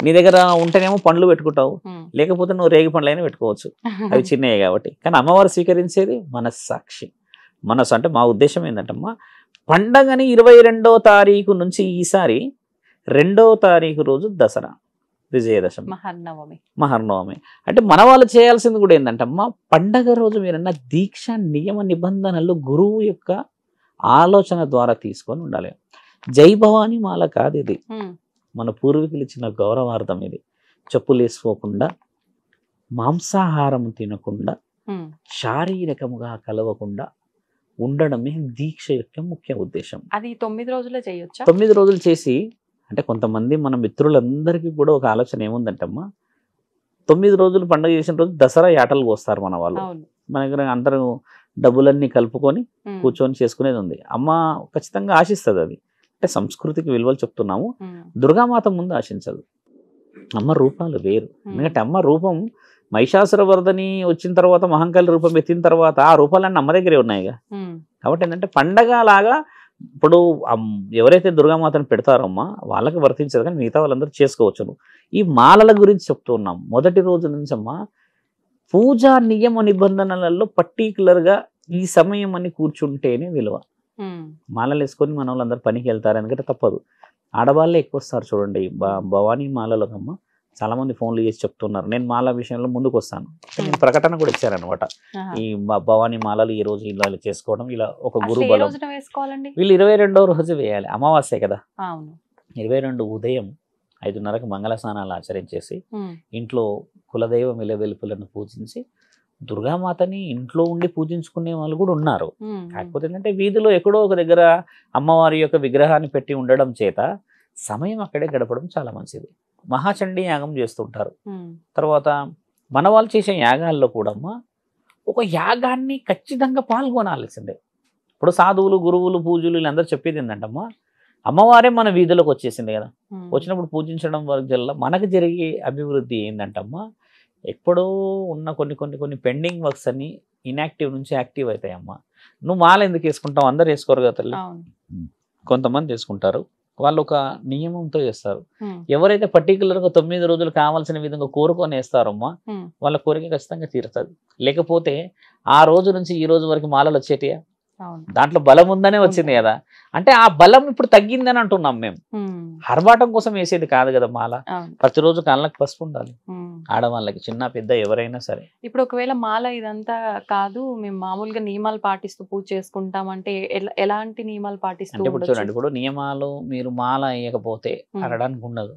నీ దగ్గర ఉంటేనేమో పండ్లు పెట్టుకుంటావు, లేకపోతే నువ్వు రేగి పండ్లు అయినా పెట్టుకోవచ్చు, అవి చిన్నవి కాబట్టి. కానీ అమ్మవారు స్వీకరించేది మనస్సాక్షి. మనసు అంటే మా ఉద్దేశం ఏంటంటమ్మా పండగని 22వ తారీఖు నుంచి ఈసారి 2వ తారీఖు రోజు దసరా, విజయదశమి, మహర్నవమి. అంటే మన వాళ్ళు చేయాల్సింది కూడా ఏంటంటే అమ్మ పండగ రోజు మీరన్న దీక్ష నియమ నిబంధనలు గురువు యొక్క ఆలోచన ద్వారా తీసుకొని ఉండాలి. జై భవానీ మాల కాదు ఇది, మన పూర్వీకులు ఇచ్చిన గౌరవార్థం ఇది. చెప్పులు వేసుకోకుండా, మాంసాహారం తినకుండా, శారీరకముగా కలవకుండా ఉండడమే దీక్ష యొక్క ముఖ్య ఉద్దేశం. అది 9 రోజులే చేయొచ్చా? 9 రోజులు చేసి అంటే కొంతమంది మన మిత్రులందరికీ కూడా ఒక ఆలోచన ఏముందంటమ్మా 9 రోజులు పండుగ చేసిన రోజు దసరా యాటలు కోస్తారు మన వాళ్ళు. మన దగ్గర అందరూ డబ్బులన్నీ కలుపుకొని కూర్చొని చేసుకునేది ఉంది. అమ్మ ఖచ్చితంగా ఆశిస్తుంది అది. అంటే సంస్కృతికి విలువలు చెప్తున్నాము. దుర్గామాత ముందు ఆశించదు. అమ్మ రూపాలు వేరు. ఎందుకంటే అమ్మ రూపం మహిషాసుర వరదని వచ్చిన తర్వాత మహంకాళి రూపం ఎత్తిన తర్వాత ఆ రూపాలన్నీ అమ్మ దగ్గరే ఉన్నాయిగా. కాబట్టి ఏంటంటే పండగ లాగా ఇప్పుడు ఎవరైతే దుర్గామాతను పెడతారో అమ్మ వాళ్ళకి వర్తించదు, కానీ మిగతా వాళ్ళందరూ చేసుకోవచ్చును. ఈ మాలల గురించి చెప్తూ ఉన్నాం. మొదటి రోజు నుంచి అమ్మ పూజా నియమ నిబంధనలలో పర్టికులర్గా ఈ సమయం అని కూర్చుంటేనే విలువ. మాలలు వేసుకొని మన వాళ్ళందరూ పనికి వెళ్తారు, ఎందుకంటే తప్పదు. ఆడవాళ్ళే ఎక్కువ వస్తారు చూడండి భవానీ మాలలకు అమ్మ. చాలా మంది ఫోన్లు చేసి చెప్తున్నారు. నేను మాల విషయంలో ముందుకు వస్తాను. నేను ప్రకటన కూడా ఇచ్చారనమాట. ఈ భవానీ మాలలు ఈ రోజు ఇలా చేసుకోవడం, ఇలా ఒక గురు బలం. వీళ్ళు 22వ రోజు వేయాలి, అమావాస్య కదా. 22 ఉదయం 5:30కి మంగళ స్నానాలు ఆచరించేసి ఇంట్లో కులదైవ వెలుపులను పూజించి దుర్గామాతని ఇంట్లో ఉండి పూజించుకునే వాళ్ళు కూడా ఉన్నారు. కాకపోతే ఏంటంటే వీధిలో ఎక్కడో ఒక దగ్గర అమ్మవారి యొక్క విగ్రహాన్ని పెట్టి ఉండడం చేత సమయం అక్కడే గడపడం చాలా మంచిది. మహాచండీ యాగం చేస్తుంటారు. తర్వాత మన వాళ్ళు చేసే యాగాల్లో కూడా ఒక యాగాన్ని ఖచ్చితంగా పాల్గొనాల్సిందే. ఇప్పుడు సాధువులు, గురువులు, పూజలు వీళ్ళందరూ చెప్పేది ఏంటంటమ్మా అమ్మవారే మన వీధిలోకి వచ్చేసింది కదా. వచ్చినప్పుడు పూజించడం వల్ల మనకు జరిగే అభివృద్ధి ఏంటంటమ్మా ఎప్పుడో ఉన్న కొన్ని పెండింగ్ వర్క్స్ అన్ని ఇన్యాక్టివ్ నుంచి యాక్టివ్ అవుతాయమ్మా. నువ్వు మాల ఎందుకు వేసుకుంటావు, అందరు వేసుకోరు కదా తల్లి. కొంతమంది వేసుకుంటారు, వాళ్ళు ఒక నియమంతో చేస్తారు. ఎవరైతే పర్టికులర్గా 9 రోజులు కావాల్సిన విధంగా కోరుకొని వేస్తారమ్మా వాళ్ళ కోరిక ఖచ్చితంగా తీరుతుంది. లేకపోతే ఆ రోజు నుంచి ఈ రోజు వరకు మాలలు వచ్చేటియా? దాంట్లో బలం ఉందనే వచ్చింది కదా. అంటే ఆ బలం ఇప్పుడు తగ్గిందని అంటున్నాం మేము. హర్బాటం కోసం వేసేది కాదు కదా మాల. ప్రతిరోజు కాళ్ళకి పసుపు ఉండాలి ఆడవాళ్ళకి, చిన్న పెద్ద ఎవరైనా సరే. ఇప్పుడు ఒకవేళ మాల ఇదంతా కాదు, మేము మామూలుగా నియమాలు పాటిస్తూ పూజ చేసుకుంటాం అంటే ఎలాంటి నియమాలు పాటిస్తూ? అంటే ఇప్పుడు చూడండి, ఇప్పుడు నియమాలు మీరు మాల వేయకపోతే అనడానికి ఉండదు.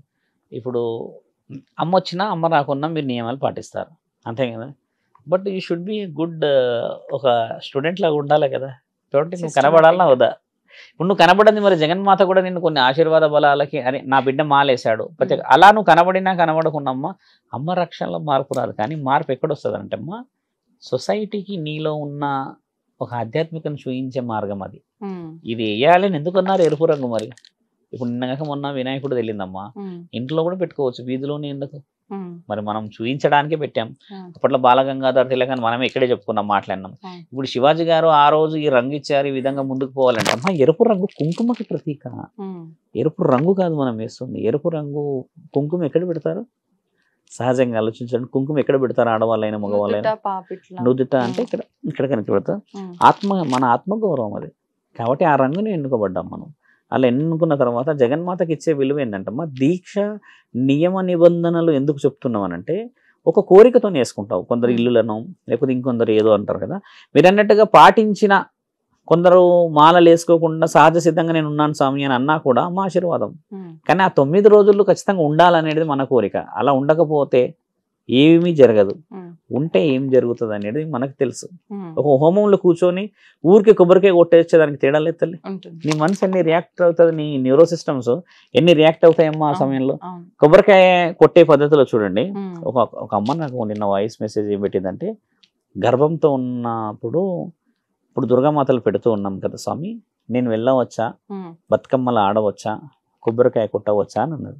ఇప్పుడు అమ్మ వచ్చినా అమ్మ రాకున్నా మీరు నియమాలు పాటిస్తారు, అంతే కదా. But you should be good ఒక స్టూడెంట్ లాగా ఉండాలి కదా. కాబట్టి నువ్వు కనబడాలన్నా వద్దా? ఇప్పుడు నువ్వు కనబడింది మరి జగన్మాత కూడా నిన్ను కొన్ని ఆశీర్వాద బలాలకి అరే నా బిడ్డ మాలేశాడు ప్రతి అలా నువ్వు కనబడినా కనబడకున్నమ్మా అమ్మ రక్షణలో మార్పు రాదు. కానీ మార్పు ఎక్కడొస్తుంది అంటే అమ్మా సొసైటీకి నీలో ఉన్న ఒక ఆధ్యాత్మికను చూయించే మార్గం అది. ఇది వేయాలని ఎందుకన్నారు ఎరుపు రంగు? మరి ఇప్పుడు నిన్నగాక మొన్న వినాయకుడు వెళ్ళిందమ్మా, ఇంట్లో కూడా పెట్టుకోవచ్చు, వీధిలోనే ఎందుకు? మరి మనం చూయించడానికే పెట్టాం. అప్పట్లో బాలగంగాధర్ తిలక్ అని మనం ఇక్కడే చెప్పుకున్నాం, మాట్లాడినాం. ఇప్పుడు శివాజీ గారు ఆ రోజు ఈ రంగు ఇచ్చారు, ఈ విధంగా ముందుకు పోవాలంటే అమ్మా ఎరుపు రంగు కుంకుమకి ప్రతీక. ఎరుపు రంగు కాదు మనం వేస్తుంది, ఎరుపు రంగు కుంకుమ ఎక్కడ పెడతారు? సహజంగా ఆలోచించండి, కుంకుమ ఎక్కడ పెడతారు? ఆడవాళ్ళైనా మగవాళ్ళైనా నుదుట అంటే ఇక్కడ ఇక్కడ కనుక పెడతారు. మన ఆత్మగౌరవం అది. కాబట్టి ఆ రంగుని ఎన్నుకోబడ్డాం మనం. అలా ఎన్నుకున్న తర్వాత జగన్మాతకి ఇచ్చే విలువ ఏంటంటమ్మా దీక్ష నియమ నిబంధనలు ఎందుకు చెప్తున్నాం అనంటే ఒక కోరికతో వేసుకుంటావు. కొందరు ఇల్లులను లేకపోతే ఇంకొందరు ఏదో అంటారు కదా, మీరు అన్నట్టుగా పాటించిన కొందరు మాలలు వేసుకోకుండా సహజ సిద్ధంగా నేను ఉన్నాను స్వామి అని అన్నా కూడా మా ఆశీర్వాదం. కానీ ఆ 9 రోజుల్లో ఖచ్చితంగా ఉండాలనేది మన కోరిక. అలా ఉండకపోతే ఏమీ జరగదు, ఉంటే ఏం జరుగుతుంది అనేది మనకు తెలుసు. ఒక హోమంలో కూర్చొని ఊరికి కొబ్బరికాయ కొట్టేసేదానికి తేడా లేదు తల్లి. నీ మనసు ఎన్ని రియాక్ట్ అవుతుంది, నీ న్యూరో సిస్టమ్స్ ఎన్ని రియాక్ట్ అవుతాయమ్మా ఆ సమయంలో. కొబ్బరికాయ కొట్టే పద్ధతిలో చూడండి, ఒక అమ్మ నాకు నిన్న వాయిస్ మెసేజ్ ఏం పెట్టిందంటే, గర్భంతో ఉన్నప్పుడు ఇప్పుడు దుర్గామాతలు పెడుతూ ఉన్నాం కదా స్వామి, నేను వెళ్ళవచ్చా, బతుకమ్మలు ఆడవచ్చా, కొబ్బరికాయ కొట్టవచ్చా అని అన్నది.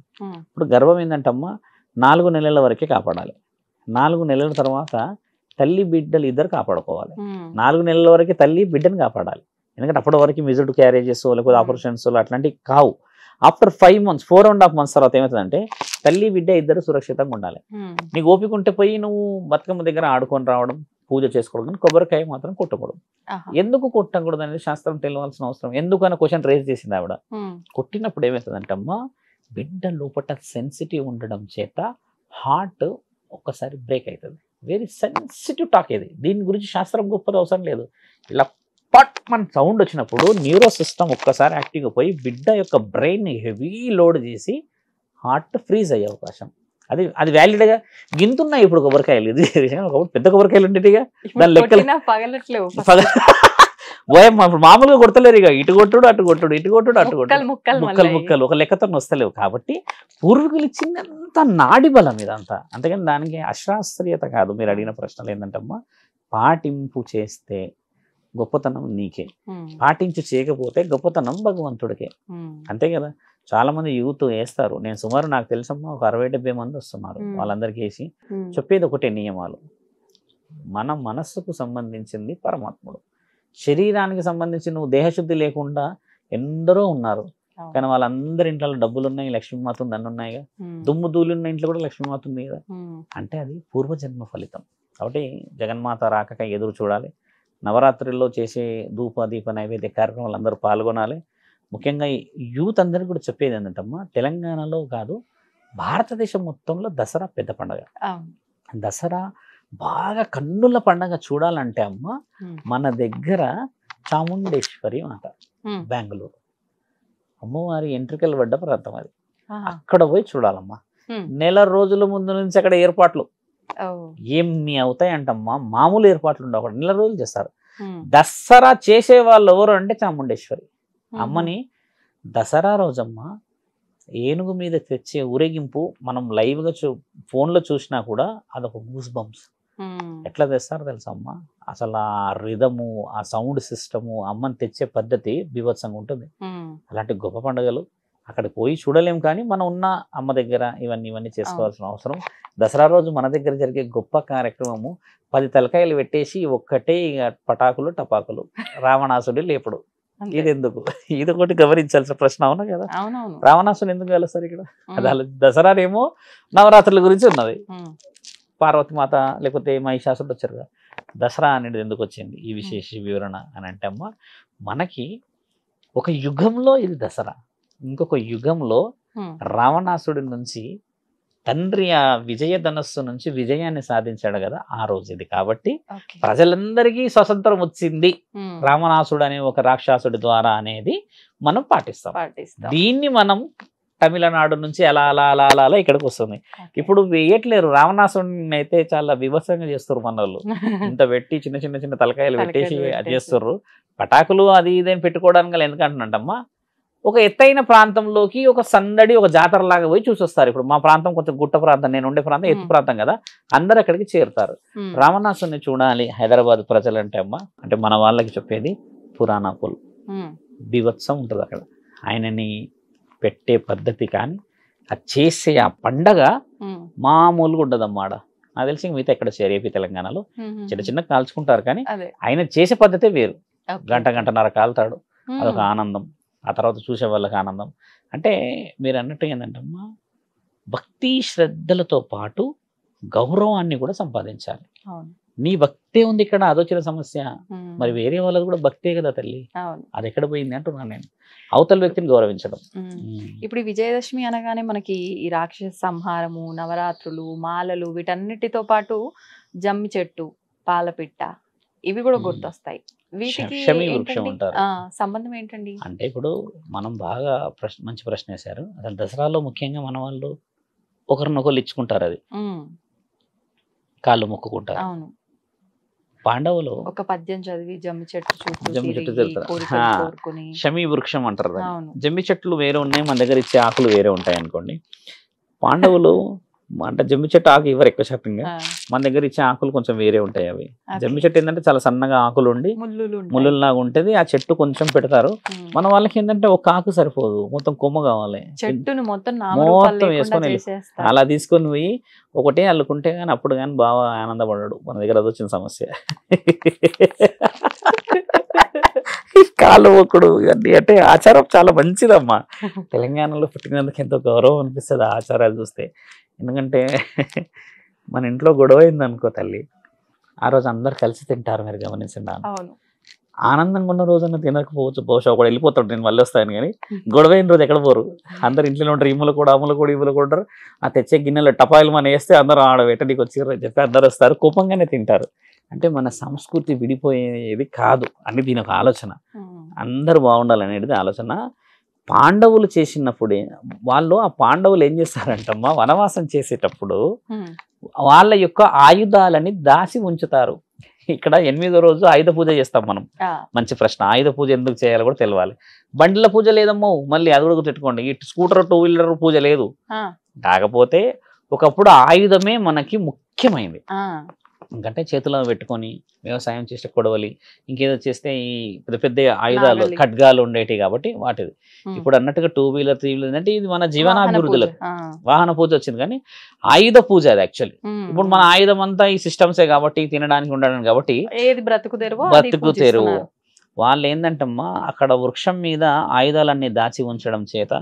ఇప్పుడు గర్భం ఏంటంటమ్మా 4 నెలల వరకే కాపాడాలి. 4 నెలల తర్వాత తల్లి బిడ్డలు ఇద్దరు కాపాడుకోవాలి. 4 నెలల వరకే తల్లి బిడ్డను కాపాడాలి. ఎందుకంటే అప్పటి వరకు మిజుడ్ క్యారేజెస్ లేకపోతే ఆపరేషన్స్ అట్లాంటివి కావు. ఆఫ్టర్ 5 months 4.5 months తర్వాత ఏమవుతుందంటే తల్లి బిడ్డ ఇద్దరు సురక్షితంగా ఉండాలి. నీకు ఓపిక ఉంటే పోయి నువ్వు బతుకమ్మ దగ్గర ఆడుకొని రావడం, పూజ చేసుకోవడం, కానీ కొబ్బరికాయ మాత్రం కొట్టకూడదు. ఎందుకు కొట్టకూడదు అనేది శాస్త్రం తెలియాల్సిన అవసరం. ఎందుకని క్వశ్చన్ రేజ్ చేసింది ఆవిడ. కొట్టినప్పుడు ఏమవుతుందంటమ్మా బిడ్డ లోపల సెన్సిటివ్ ఉండడం చేత హార్ట్ ఒక్కసారి బ్రేక్ అవుతుంది. వెరీ సెన్సిటివ్ టాక్ ఇది. దీని గురించి శాస్త్రం గొప్పది అవసరం లేదు. ఇలా పట్ మన సౌండ్ వచ్చినప్పుడు న్యూరో సిస్టమ్ ఒక్కసారి యాక్టివ్గా పోయి బిడ్డ యొక్క బ్రెయిన్ హెవీ లోడ్ చేసి హార్ట్ ఫ్రీజ్ అయ్యే అవకాశం. అది వ్యాలిడ్గా గింతున్నాయి ఇప్పుడు కొబ్బరికాయలు. ఇది ఒకప్పుడు పెద్ద కొబ్బరికాయలు ఉండేటిగా దాని లెక్కలు పోయమ్మ. ఇప్పుడు మామూలుగా కొడతలేరు, ఇక ఇటు కొట్టుడు అటు కొట్టుడు, ఇటు కొట్టుడు అటు కొట్టుడు, ముక్కలు ముక్కలు ఒక లెక్కతో వస్తలేవు. కాబట్టి పూర్వీకులు ఇచ్చినంత నాడి బలం ఇదంతా. అంతేగాని దానికి అశాస్త్రీయత కాదు. మీరు అడిగిన ప్రశ్నలు ఏంటంటమ్మా పాటింపు చేస్తే గొప్పతనం నీకే, పాటించి చేయకపోతే గొప్పతనం భగవంతుడికే. అంతే కదా. చాలా మంది యూత్ వేస్తారు. నేను సుమారు నాకు తెలుసమ్మా ఒక 60-70 మంది వస్తున్నారు. వాళ్ళందరికీ వేసి చెప్పేది ఒకటే నియమాలు. మన మనస్సుకు సంబంధించింది పరమాత్ముడు, శరీరానికి సంబంధించి నువ్వు దేహశుద్ధి లేకుండా ఎందరో ఉన్నారు. కానీ వాళ్ళందరి ఇంట్లో డబ్బులు ఉన్నాయి, లక్ష్మీమాత ఉంది, అన్నీ ఉన్నాయిగా. దుమ్ము ధూళి ఉన్న ఇంట్లో కూడా లక్ష్మీమాత ఉంది కదా. అంటే అది పూర్వజన్మ ఫలితం. కాబట్టి జగన్మాత రాకక ఎదురు చూడాలి. నవరాత్రుల్లో చేసే ధూప దీప నైవేద్య కార్యక్రమాలు అందరూ పాల్గొనాలి. ముఖ్యంగా యూత్ అందరికీ కూడా చెప్పేది ఏంటంటమ్మా తెలంగాణలో కాదు భారతదేశం మొత్తంలో దసరా పెద్ద పండుగ. దసరా బాగా కన్నుల పండగ చూడాలంటే అమ్మ మన దగ్గర చాముండేశ్వరి మాట బెంగళూరు అమ్మవారి ఎంట్రికలు పడ్డ ప్రాంతం అది. అక్కడ పోయి చూడాలమ్మా. నెల రోజుల ముందు నుంచి అక్కడ ఏర్పాట్లు ఏమి అవుతాయంటమ్మా, మామూలు ఏర్పాట్లు ఉండవు. అక్కడ నెల రోజులు చేస్తారు. దసరా చేసే వాళ్ళు ఎవరు అంటే చాముండేశ్వరి అమ్మని. దసరా రోజమ్మా ఏనుగు మీద తెచ్చే ఊరేగింపు మనం లైవ్గా ఫోన్లో చూసినా కూడా అదొక గూస్ బంప్స్. ఎట్లా తెస్తారు తెలుసా అమ్మ, అసలు ఆ రిధము, ఆ సౌండ్ సిస్టము, అమ్మని తెచ్చే పద్ధతి బీభత్సంగా ఉంటుంది. అలాంటి గొప్ప పండుగలు అక్కడికి పోయి చూడలేం. కానీ మనం ఉన్న అమ్మ దగ్గర ఇవన్నీ చేసుకోవాల్సిన అవసరం. దసరా రోజు మన దగ్గర జరిగే గొప్ప కార్యక్రమము 10 తలకాయలు పెట్టేసి ఒక్కటే పటాకులు టపాకులు, రావణాసుడి లేపుడు. ఇది ఎందుకు? ఇది ఒకటి గమనించాల్సిన ప్రశ్న. అవునా కదా. రావణాసుడు ఎందుకు కలుస్తారు ఇక్కడ? అది దసరానేమో నవరాత్రుల గురించి ఉన్నది. పార్వతీమాత లేకపోతే మహిషాసుడు వచ్చారు కదా. దసరా అనేది ఎందుకు వచ్చింది ఈ విశేష వివరణ అని అంటే అమ్మ మనకి ఒక యుగంలో ఇది దసరా, ఇంకొక యుగంలో రావణాసుడి నుంచి తండ్రి ఆ విజయధనస్సు నుంచి విజయాన్ని సాధించాడు కదా, ఆ రోజు ఇది. కాబట్టి ప్రజలందరికీ స్వతంత్రం వచ్చింది రావణాసుడు అనే ఒక రాక్షసుడి ద్వారా అనేది మనం పాటిస్తాం. దీన్ని మనం తమిళనాడు నుంచి అలా అలా అలా అలా అలా ఇక్కడికి వస్తుంది. ఇప్పుడు వేయట్లేరు. రావణాసుడిని అయితే చాలా విభత్సంగా చేస్తారు మన వాళ్ళు. ఇంత పెట్టి చిన్న చిన్న చిన్న తలకాయలు పెట్టేసి అది చేస్తారు. పటాకులు అది ఇదేం పెట్టుకోవడానికి ఎందుకంటున్నట్టమ్మా, ఒక ఎత్తైన ప్రాంతంలోకి ఒక సందడి ఒక జాతర లాగా పోయి చూసొస్తారు. ఇప్పుడు మా ప్రాంతం కొంచెం గుట్ట ప్రాంతం, నేను ఉండే ప్రాంతం ఎత్తు ప్రాంతం కదా, అందరు అక్కడికి చేరుతారు. రావణాసుని చూడాలి హైదరాబాద్ ప్రజలు అంటే అమ్మా, అంటే మన వాళ్ళకి చెప్పేది పురాణాపులు బీభత్సం ఉంటుంది అక్కడ. ఆయనని పెట్టే పద్ధతి కానీ అది చేసే ఆ పండగ మామూలుగా ఉండదమ్మా. నాకు తెలిసి మిగతా ఎక్కడ ఏపీ తెలంగాణలో చిన్న చిన్న కాల్చుకుంటారు కానీ ఆయన చేసే పద్ధతే వేరు. గంటన్నర కాలుతాడు, అదొక ఆనందం. ఆ తర్వాత చూసే వాళ్ళకి ఆనందం. అంటే మీరు అన్నట్టు ఏంటంటమ్మా, భక్తి శ్రద్ధలతో పాటు గౌరవాన్ని కూడా సంపాదించాలి. నీ భక్తే ఉంది ఇక్కడ, అదొచ్చిన సమస్య. మరి వేరే వాళ్ళది కూడా భక్తే కదా తల్లి, అది ఎక్కడ పోయింది అంటున్నాను నేను. అవతల వ్యక్తిని గౌరవించడం. ఇప్పుడు విజయదశమి అనగానే మనకి ఈ రాక్షస సంహారము, నవరాత్రులు, మాలలు, వీటన్నిటితో పాటు జమ్మి చెట్టు, పాలపిట్ట, ఇవి కూడా గుర్తొస్తాయి. వీటికి సంబంధం ఏంటండి? అంటే ఇప్పుడు మనం బాగా మంచి ప్రశ్న వేశారు. అసలు దసరాలో ముఖ్యంగా మన వాళ్ళు ఒకరినొకరు ఇచ్చుకుంటారు, అది కాళ్ళు మొక్కుకుంటారు. అవును, పాండవులు ఒక పద్యం చదివి జమ్మి చెట్టు తిరుగుతారు. శమీ వృక్షం అంటారు. జమ్మి చెట్లు వేరే ఉన్నాయి, మన దగ్గర ఇచ్చే ఆకులు వేరే ఉంటాయి అనుకోండి. పాండవులు అంటే జమ్మి చెట్టు ఆకు ఇవ్వరు ఎక్కువ శాతంగా, మన దగ్గర ఇచ్చే ఆకులు కొంచెం వేరే ఉంటాయి. అవి జమ్మి చెట్టు ఏంటంటే చాలా సన్నగా ఆకులు ఉండి ముళ్ళులాగా ఉంటది. ఆ చెట్టు కొంచెం పెడతారు. మన వాళ్ళకి ఏంటంటే ఒక ఆకు సరిపోదు, మొత్తం కొమ్మ కావాలి, చెట్టును మొత్తం వేసుకొని అలా తీసుకొని పోయి ఒకటే అల్లుకుంటే గానీ అప్పుడు కానీ బాగా ఆనందపడ్డాడు. మన దగ్గర అది వచ్చిన సమస్య. కాళ్ళు మొక్కుడు ఇవన్నీ అంటే ఆచారం చాలా మంచిదమ్మా. తెలంగాణలో పుట్టినందుకు ఎంతో గౌరవం అనిపిస్తుంది ఆ ఆచారాలు చూస్తే. ఎందుకంటే మన ఇంట్లో గొడవ అయింది అనుకో తల్లి, ఆ రోజు అందరు కలిసి తింటారు. మీరు గమనించండి, ఆనందంగా ఉన్న రోజున తినకపోవచ్చు, బహుశా ఒకడు వెళ్ళిపోతాడు, నేను మళ్ళీ వస్తాను. కానీ గొడవ అయిన రోజు ఎక్కడ పోరు, అందరు ఇంట్లో ఉంటారు. ఇమ్మలు కూడా అమ్మలు కూడా ఇవ్వలు కూడా ఆ తెచ్చే గిన్నెలో టపాయిలు మనం వేస్తే అందరూ ఆడబెట్ట నీకు వచ్చి చెప్పి అందరు వస్తారు, కోపంగానే తింటారు. అంటే మన సంస్కృతి విడిపోయేది కాదు అని దీని ఒక ఆలోచన. అందరూ బాగుండాలనేది ఆలోచన. పాండవులు చేసినప్పుడే వాళ్ళు, ఆ పాండవులు ఏం చేస్తారంటమ్మా, వనవాసం చేసేటప్పుడు వాళ్ళ యొక్క ఆయుధాలని దాచి ఉంచుతారు. ఇక్కడ 8వ రోజు ఆయుధ పూజ చేస్తాం మనం. మంచి ప్రశ్న. ఆయుధ పూజ ఎందుకు చేయాలో కూడా తెలియాలి. బండిల పూజ లేదమ్మో, మళ్ళీ అది కూడా గుర్తుపెట్టుకోండి. ఈ స్కూటర్ 2 వీలర్ పూజ లేదు. కాకపోతే ఒకప్పుడు ఆయుధమే మనకి ముఖ్యమైనది. ఎందుకంటే చేతిలో పెట్టుకొని వ్యవసాయం చేసే కొడవలి, ఇంకేదో చేస్తే ఈ పెద్ద పెద్ద ఆయుధాలు ఖడ్గాలు ఉండేవి కాబట్టి వాటిది. ఇప్పుడు అన్నట్టుగా 2 వీలర్ 3 వీలర్ అంటే ఇది మన జీవనాభివృద్ధులకు వాహన పూజ వచ్చింది. కానీ ఆయుధ పూజ అది యాక్చువల్లీ. ఇప్పుడు మన ఆయుధం అంతా ఈ సిస్టమ్సే కాబట్టి, తినడానికి ఉండడానికి కాబట్టి బ్రతుకు తెరువు. వాళ్ళు ఏంటంటమ్మా, అక్కడ వృక్షం మీద ఆయుధాలన్నీ దాచి ఉంచడం చేత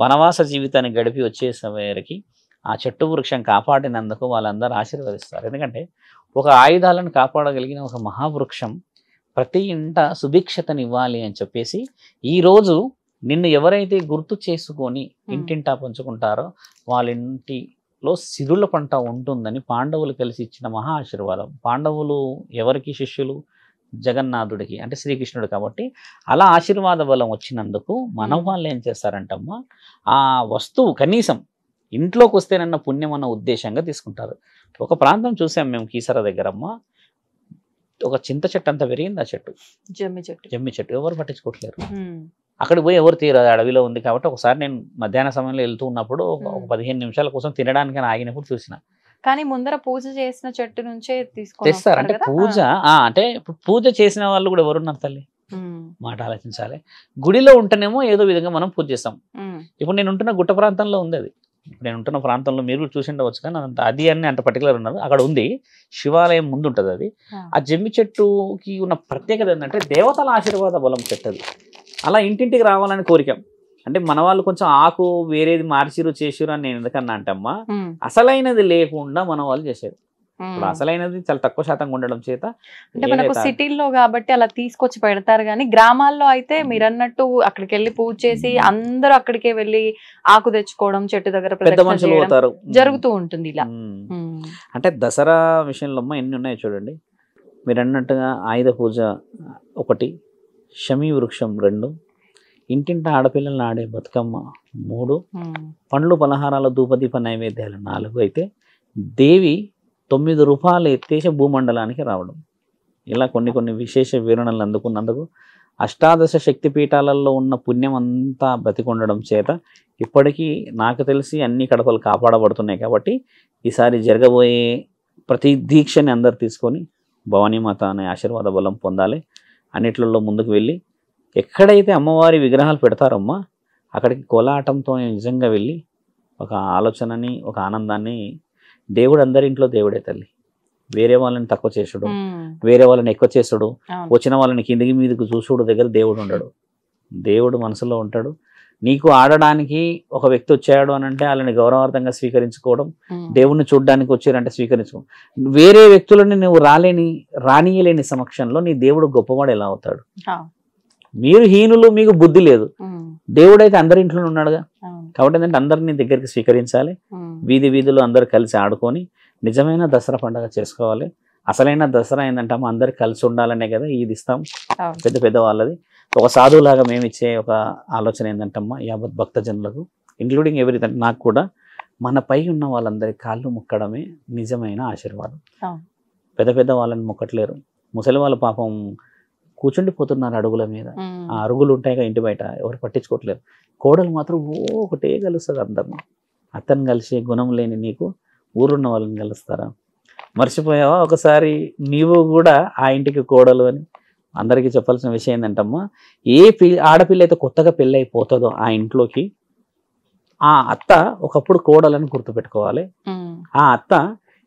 వనవాస జీవితాన్ని గడిపి వచ్చేసరికి ఆ చెట్టు వృక్షం కాపాడినందుకు వాళ్ళందరూ ఆశీర్వదిస్తారు. ఎందుకంటే ఒక ఆయుధాలను కాపాడగలిగిన ఒక మహావృక్షం ప్రతి ఇంట సుభిక్షతనివ్వాలి అని చెప్పేసి ఈరోజు నిన్ను ఎవరైతే గుర్తు చేసుకొని ఇంటింటా పంచుకుంటారో వాళ్ళ ఇంటిలో సిరుల పంట ఉంటుందని పాండవులు కలిసి ఇచ్చిన మహా ఆశీర్వాదం. పాండవులు ఎవరికి శిష్యులు? జగన్నాథుడికి, అంటే శ్రీకృష్ణుడు. కాబట్టి అలా ఆశీర్వాద బలం వచ్చినందుకు మన వాళ్ళు ఏం చేస్తారంటమ్మా, ఆ వస్తువు కనీసం ఇంట్లోకి వస్తేనన్న పుణ్యం అన్న ఉద్దేశంగా తీసుకుంటారు. ఒక ప్రాంతం చూసాం మేము కీసర దగ్గరమ్మ, ఒక చింత చెట్టు అంతా పెరిగింది ఆ చెట్టు, జమ్మి చెట్టు. ఎవరు పట్టించుకోవట్లేరు. అక్కడికి పోయి ఎవరు తీరాదు, అడవిలో ఉంది కాబట్టి. ఒకసారి నేను మధ్యాహ్న సమయంలో వెళ్తూ ఉన్నప్పుడు ఒక 15 నిమిషాల కోసం తినడానికి ఆగినప్పుడు చూసిన. కానీ ముందర పూజ చేసిన చెట్టు నుంచే తెస్తారు. అంటే పూజ అంటే పూజ చేసిన వాళ్ళు కూడా ఎవరున్నారు తల్లి, మాట ఆలోచించాలి. గుడిలో ఉంటేనేమో ఏదో విధంగా మనం పూజ చేస్తాం. ఇప్పుడు నేను ఉంటున్న గుట్ట ప్రాంతంలో ఉంది అది. నేను ఉంటున్న ప్రాంతంలో మీరు చూసి ఉండవచ్చు, కానీ అది అని అంత పర్టికులర్ ఉన్నది. అక్కడ ఉంది, శివాలయం ముందు ఉంటుంది అది. ఆ జమ్మి చెట్టుకి ఉన్న ప్రత్యేకత ఏంటంటే దేవతల ఆశీర్వాద బలం చెట్టు అది. అలా ఇంటింటికి రావాలని కోరిక. అంటే మన వాళ్ళు కొంచెం ఆకు వేరేది మార్చిరు చేసిరు అని నేను ఎందుకన్నా అంటే అమ్మా, అసలైనది లేకుండా మన వాళ్ళు చేశారు. ఇప్పుడు అసలైనది చాలా తక్కువ శాతంగా ఉండడం చేత, అంటే మనకు సిటీల్లో కాబట్టి అలా తీసుకొచ్చి పెడతారు. కానీ గ్రామాల్లో అయితే మీరు అన్నట్టు అక్కడికి వెళ్ళి పూజ చేసి అందరూ అక్కడికే వెళ్ళి ఆకు తెచ్చుకోవడం, చెట్టు దగ్గర పెద్ద మనుషులు పోతారు, జరుగుతూ ఉంటుంది ఇలా. అంటే దసరా విషయంలో అమ్మ ఎన్ని ఉన్నాయో చూడండి. మీరు అన్నట్టుగా ఆయుధ పూజ 1, శమీ వృక్షం 2, ఇంటింట ఆడపిల్లలను ఆడే బతుకమ్మ 3, పండ్లు పలహారాల ధూపదీప నైవేద్యాలు 4 అయితే దేవి 9 రూపాయలు ఎత్తేసి భూమండలానికి రావడం. ఇలా కొన్ని విశేష వివరణలు అందుకున్నందుకు అష్టాదశ శక్తి పీఠాలలో ఉన్న పుణ్యం అంతా బ్రతికొండడం చేత ఇప్పటికీ నాకు తెలిసి అన్ని కడపలు కాపాడబడుతున్నాయి. కాబట్టి ఈసారి జరగబోయే ప్రతి దీక్షని అందరు తీసుకొని భవానీమాత అనే ఆశీర్వాద బలం పొందాలి. అన్నిట్లలో ముందుకు వెళ్ళి ఎక్కడైతే అమ్మవారి విగ్రహాలు పెడతారమ్మా అక్కడికి కోలాటంతో నిజంగా వెళ్ళి ఒక ఆలోచనని, ఒక ఆనందాన్ని, దేవుడు అందరింట్లో దేవుడే తల్లి. వేరే వాళ్ళని తక్కువ చేసుడు, వేరే వాళ్ళని ఎక్కువ చేసుడు, వచ్చిన వాళ్ళని కిందికి మీదకి చూసుడు దగ్గర దేవుడు ఉండడు. దేవుడు మనసులో ఉంటాడు. నీకు ఆడడానికి ఒక వ్యక్తి వచ్చాడు అని అంటే వాళ్ళని గౌరవార్థంగా స్వీకరించుకోవడం, దేవుణ్ణి చూడడానికి వచ్చారంటే స్వీకరించుకోవడం. వేరే వ్యక్తులని నువ్వు రానియలేని సమక్షంలో నీ దేవుడు గొప్పవాడు ఎలా అవుతాడు? మీరు హీనులు, మీకు బుద్ధి లేదు. దేవుడైతే అందరి ఇంట్లోనే ఉన్నాడుగా. కాబట్టి ఏంటంటే అందరినీ దగ్గరికి స్వీకరించాలి. వీధిలో అందరు కలిసి ఆడుకొని నిజమైన దసరా పండుగ చేసుకోవాలి. అసలైన దసరా ఏంటంటే అందరు కలిసి ఉండాలనే కదా ఇది ఇస్తాం పెద్ద వాళ్ళది. ఒక సాధువులాగా మేము ఇచ్చే ఒక ఆలోచన ఏంటంటమ్మా యావత్ భక్తజనులకు ఇంక్లూడింగ్ ఎవరిథింగ్ నాకు కూడా మనపై ఉన్న వాళ్ళందరి కాళ్ళు మొక్కడమే నిజమైన ఆశీర్వాదం. పెద్ద వాళ్ళని మొక్కట్లేరు. ముసలి వాళ్ళ పాపం కూర్చుండిపోతున్నారు అడుగుల మీద. ఆ అరుగులు ఉంటాయిగా ఇంటి బయట, ఎవరు పట్టించుకోవట్లేరు. కోడలు మాత్రం ఒకటే కలుస్తుంది అందరిని. అతను కలిసే గుణం లేని నీకు ఊరున్న వాళ్ళని కలుస్తారా? మర్చిపోయావా ఒకసారి నీవు కూడా ఆ ఇంటికి కోడలు అని? అందరికీ చెప్పాల్సిన విషయం ఏంటంటమ్మా, ఏ ఆడపిల్ల అయితే కొత్తగా పెళ్ళి అయిపోతుందో ఆ ఇంట్లోకి ఆ అత్త ఒకప్పుడు కోడలని గుర్తుపెట్టుకోవాలి. ఆ అత్త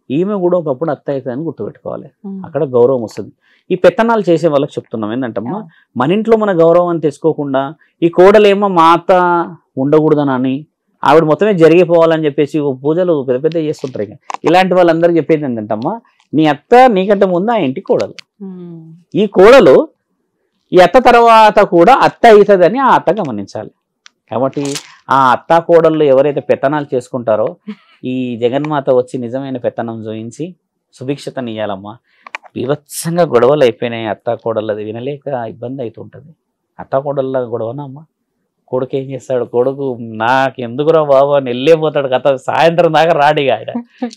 ఈమె కూడా ఒకప్పుడు అత్త అవుతుందని గుర్తుపెట్టుకోవాలి. అక్కడ గౌరవం వస్తుంది. ఈ పెత్తనాలు చేసే వాళ్ళకి చెప్తున్నాం ఏంటంటమ్మా, మన ఇంట్లో మన గౌరవం తెచ్చుకోకుండా ఈ కోడలేమో మా అత్త ఉండకూడదని ఆవిడ మొత్తమే జరిగిపోవాలని చెప్పేసి పూజలు పెద్ద చేస్తుంటారు. ఇలాంటి వాళ్ళందరికీ చెప్పేది ఏంటంటమ్మా, నీ అత్త నీకంటే ముందు ఆ ఇంటి కోడలు. ఈ కోడలు ఈ అత్త తర్వాత కూడా అత్త అవుతుందని ఆ అత్త గమనించాలి. కాబట్టి ఆ అత్త కోడళ్ళు ఎవరైతే పెత్తనాలు చేసుకుంటారో ఈ జగన్మాత వచ్చి నిజమైన పెత్తనం చూయించి సుభిక్షతని ఇవ్వాలమ్మా. బీభత్సంగా గొడవలు అయిపోయినాయి అత్త కోడళ్ళు, అది వినలేక ఇబ్బంది అవుతుంటుంది. అత్త కోడళ్ళ గొడవనా అమ్మా? కొడుకు ఏం చేస్తాడు, కొడుకు నాకు ఎందుకురా బాబు అని వెళ్ళిపోతాడు. కథ సాయంత్రం దాకా రాడిగా ఆయన.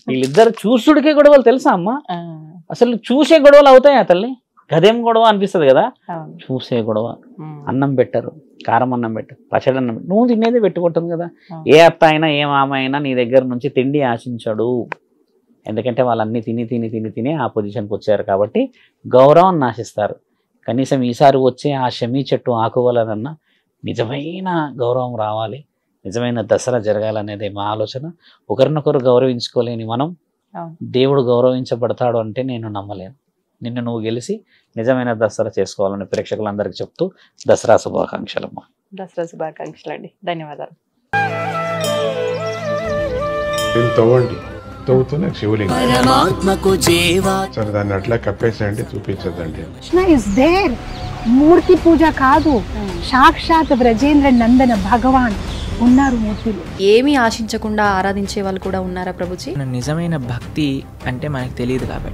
వీళ్ళిద్దరు చూసుడికే గొడవలు తెలుసా అమ్మా? అసలు చూసే గొడవలు అవుతాయి ఆ తల్లి. గదేం గొడవ అనిపిస్తుంది కదా, చూసే గొడవ. అన్నం పెట్టరు, కారం అన్నం పెట్టరు, పచ్చడి అన్నం పెట్టరు, నువ్వు తినేదే పెట్టుకుంటుంది కదా. ఏ అత్త అయినా ఏ మామ అయినా నీ దగ్గర నుంచి తిండి ఆశించడు. ఎందుకంటే వాళ్ళన్నీ తిని ఆ పొజిషన్కి వచ్చారు కాబట్టి గౌరవాన్ని ఆశిస్తారు. కనీసం ఈసారి వచ్చే ఆ షమీ చెట్టు ఆకువలనన్నా నిజమైన గౌరవం రావాలి, నిజమైన దసరా జరగాలనేది మా ఆలోచన. ఒకరినొకరు గౌరవించుకోలేని మనం దేవుడు గౌరవించబడతాడు అంటే నేను నమ్మలేను. నిన్ను నువ్వు గెలిచి నిజమైన దసరా చేసుకోవాలని ప్రేక్షకులందరికీ చెప్తూ దసరా శుభాకాంక్షలమ్మా. దసరా శుభాకాంక్షలు అండి. ధన్యవాదాలు. తవ్వుతూనే శివలింగం సరే దాన్ని అట్లా కప్పేసేయండి, చూపించదండి. మూర్తి పూజ కాదు, సాక్షాత్ బ్రజేంద్ర నందన భగవాన్ ఉన్నారు మూర్తిలో. ఏమీ ఆశించకుండా ఆరాధించే వాళ్ళు కూడా ఉన్నారా ప్రభుజీ? నిజమైన భక్తి అంటే మనకు తెలియదు కాబట్టి